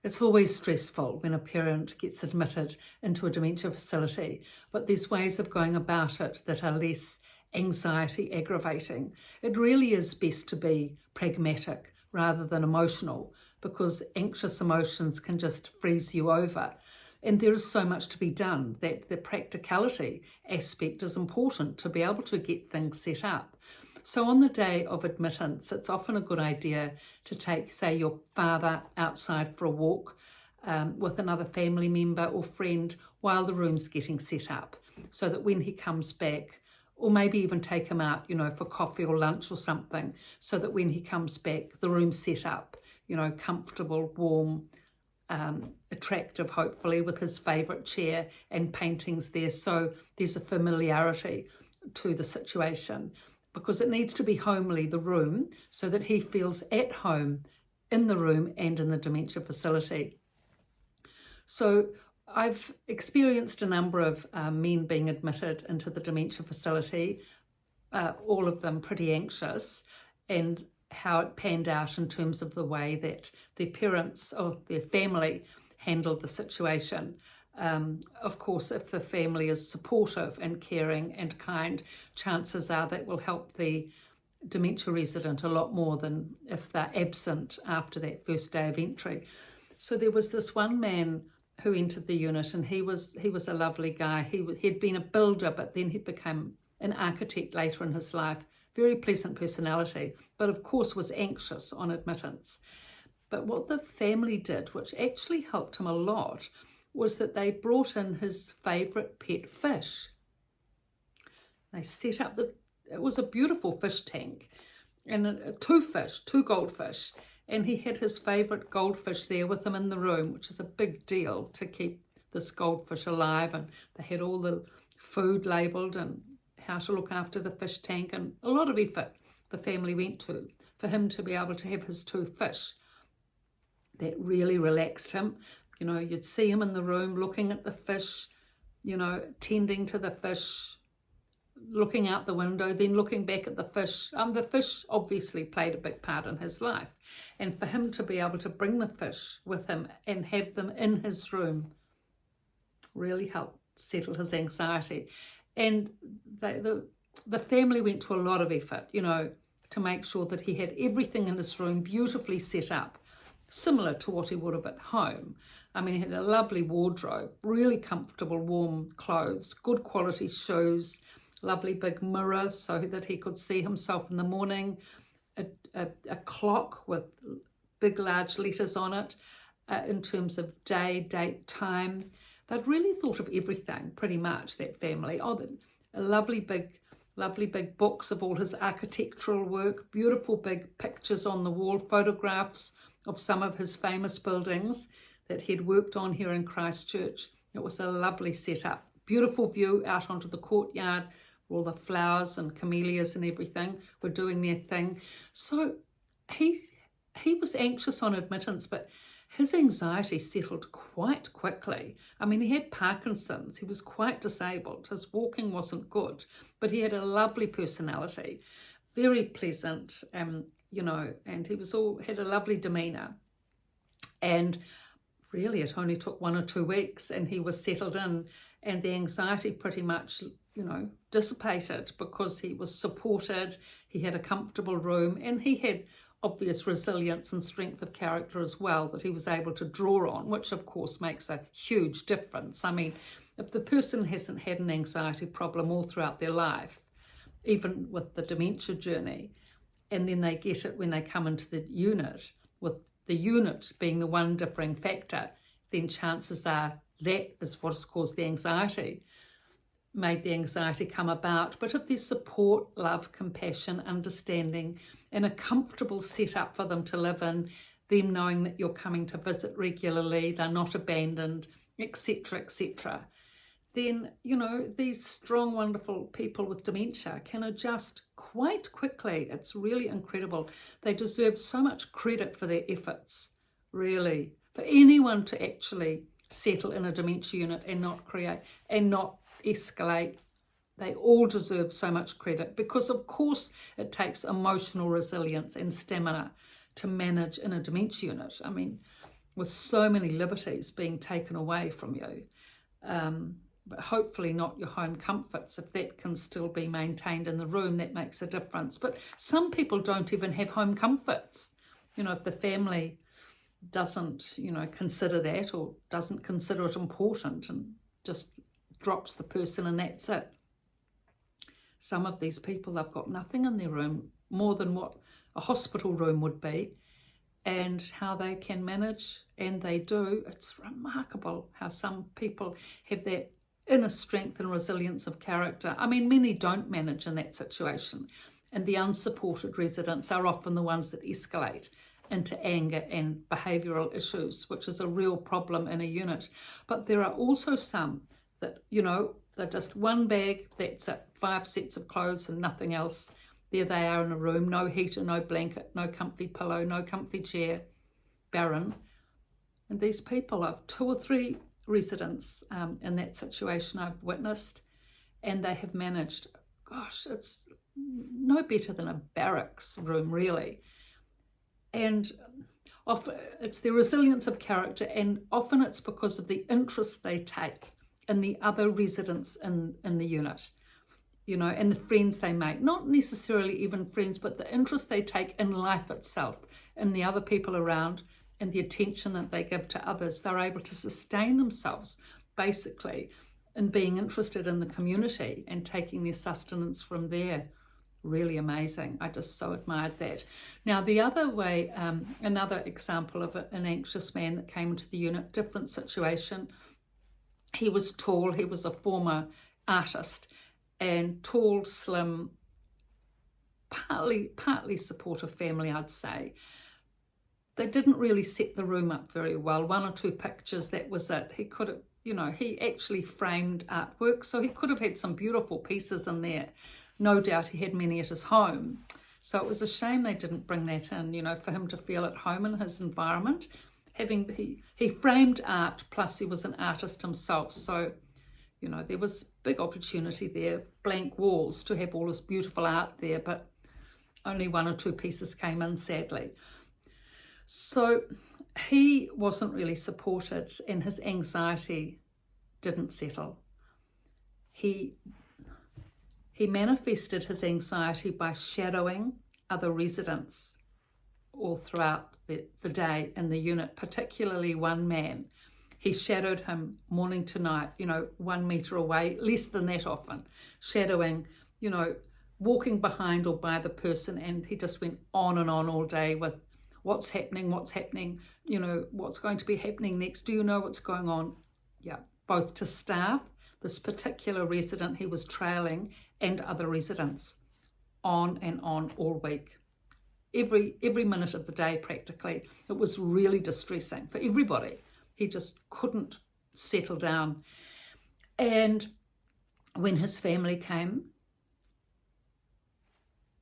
It's always stressful when a parent gets admitted into a dementia facility, but there's ways of going about it that are less anxiety aggravating. It really is best to be pragmatic rather than emotional, because anxious emotions can just freeze you over. And there is so much to be done that the practicality aspect is important to be able to get things set up. So on the day of admittance, it's often a good idea to take, say, your father outside for a walk with another family member or friend while the room's getting set up, so that when he comes back, or maybe even take him out, for coffee or lunch or something, so that when he comes back, the room's set up, comfortable, warm, attractive, hopefully, with his favourite chair and paintings there. So there's a familiarity to the situation, because it needs to be homely, the room, so that he feels at home in the room and in the dementia facility. So I've experienced a number of men being admitted into the dementia facility, all of them pretty anxious, and how it panned out in terms of the way that their parents or their family handled the situation. Of course, if the family is supportive and caring and kind, chances are that will help the dementia resident a lot more than if they're absent after that first day of entry. So there was this one man who entered the unit, and he was a lovely guy. He'd been a builder, but then he'd become an architect later in his life. Very pleasant personality, but of course was anxious on admittance. But what the family did, which actually helped him a lot, was that they brought in his favourite pet fish. They set up it was a beautiful fish tank, and two goldfish, and he had his favourite goldfish there with him in the room, which is a big deal to keep this goldfish alive, and they had all the food labelled and how to look after the fish tank, and a lot of effort the family went to for him to be able to have his two fish. That really relaxed him. You'd see him in the room looking at the fish, tending to the fish, looking out the window, then looking back at the fish. The fish obviously played a big part in his life. And for him to be able to bring the fish with him and have them in his room really helped settle his anxiety. And the family went to a lot of effort, to make sure that he had everything in his room beautifully set up, similar to what he would have at home. He had a lovely wardrobe, really comfortable, warm clothes, good quality shoes, lovely big mirror so that he could see himself in the morning, a clock with big, large letters on it in terms of day, date, time. They'd really thought of everything, pretty much, that family. Lovely big books of all his architectural work, beautiful big pictures on the wall, photographs of some of his famous buildings that he'd worked on here in Christchurch. It was a lovely setup. Beautiful view out onto the courtyard, where all the flowers and camellias and everything were doing their thing. So he was anxious on admittance, but his anxiety settled quite quickly. He had Parkinson's. He was quite disabled. His walking wasn't good, but he had a lovely personality, very pleasant, and he had a lovely demeanour. And really, it only took 1 or 2 weeks, and he was settled in, and the anxiety pretty much, dissipated because he was supported. He had a comfortable room, and he had obvious resilience and strength of character as well that he was able to draw on, which of course makes a huge difference. If the person hasn't had an anxiety problem all throughout their life, even with the dementia journey, and then they get it when they come into the unit, with the unit being the one differing factor, then chances are that is what has caused the anxiety, made the anxiety come about. But if there's support, love, compassion, understanding, and a comfortable setup for them to live in, them knowing that you're coming to visit regularly, they're not abandoned, etc., then, these strong, wonderful people with dementia can adjust quite quickly. It's really incredible. They deserve so much credit for their efforts, really. For anyone to actually settle in a dementia unit and not escalate, they all deserve so much credit, because of course it takes emotional resilience and stamina to manage in a dementia unit. with so many liberties being taken away from you. But hopefully not your home comforts. If that can still be maintained in the room, that makes a difference. But some people don't even have home comforts. If the family doesn't, consider that, or doesn't consider it important, and just drops the person and that's it. Some of these people, they've got nothing in their room more than what a hospital room would be, and how they can manage, and they do. It's remarkable how some people have that inner strength and resilience of character. I mean, many don't manage in that situation, and the unsupported residents are often the ones that escalate into anger and behavioural issues, which is a real problem in a unit. But there are also some that, they're just one bag, that's it, 5 sets of clothes and nothing else. There they are in a room, no heater, no blanket, no comfy pillow, no comfy chair, barren. And these people, I've 2 or 3 residents in that situation I've witnessed, and they have managed, gosh, it's no better than a barracks room, really. And often it's the resilience of character, and often it's because of the interest they take in the other residents in the unit, and the friends they make. Not necessarily even friends, but the interest they take in life itself, and the other people around, and the attention that they give to others. They're able to sustain themselves, basically, in being interested in the community and taking their sustenance from there. Really amazing. I just so admired that. Now, the other way, another example of an anxious man that came into the unit, different situation. He was tall. He was a former artist, and tall, slim, partly supportive family, I'd say. They didn't really set the room up very well. 1 or 2 pictures, that was it. He could have, he actually framed artwork, so he could have had some beautiful pieces in there. No doubt he had many at his home. So it was a shame they didn't bring that in, for him to feel at home in his environment. He framed art, plus he was an artist himself. So, there was big opportunity there, blank walls, to have all this beautiful art there, but only 1 or 2 pieces came in, sadly. So he wasn't really supported, and his anxiety didn't settle. He manifested his anxiety by shadowing other residents all throughout the day in the unit, particularly one man. He shadowed him morning to night, 1 metre away, less than that often, shadowing, walking behind or by the person, and he just went on and on all day with what's happening, what's going to be happening next, do you know what's going on? Yeah, both to staff, this particular resident he was trailing, and other residents, on and on all week. Every minute of the day, practically. It was really distressing for everybody. He just couldn't settle down. And when his family came,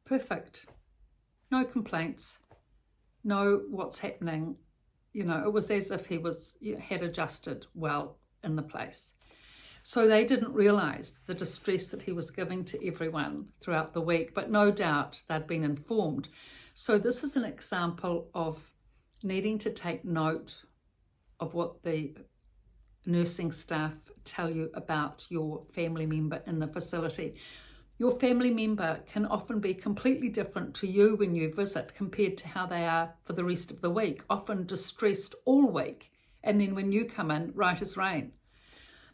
perfect. No complaints. No what's happening. It was as if he had adjusted well in the place. So they didn't realise the distress that he was giving to everyone throughout the week, but no doubt they'd been informed. So this is an example of needing to take note of what the nursing staff tell you about your family member in the facility. Your family member can often be completely different to you when you visit compared to how they are for the rest of the week, often distressed all week, and then when you come in, right as rain.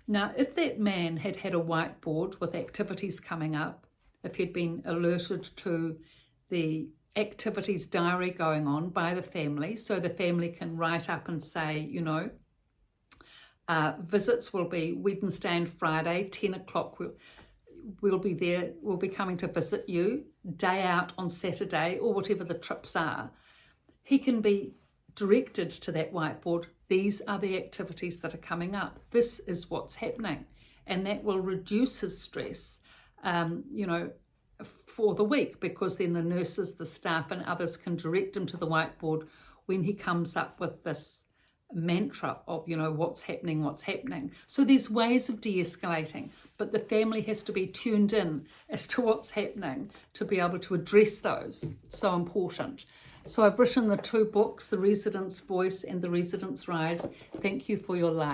Now, if that man had had a whiteboard with activities coming up, if he'd been alerted to the activities diary going on by the family, so the family can write up and say, visits will be Wednesday and Friday, 10 o'clock, we'll be there, we'll be coming to visit you, day out on Saturday, or whatever the trips are. He can be directed to that whiteboard. These are the activities that are coming up. This is what's happening. And that will reduce his stress, for the week, because then the nurses, the staff and others can direct him to the whiteboard when he comes up with this mantra of, what's happening. So there's ways of de-escalating, but the family has to be tuned in as to what's happening to be able to address those. It's so important. So I've written the 2 books, The Resident's Voice and The Resident's Rise. Thank you for your like.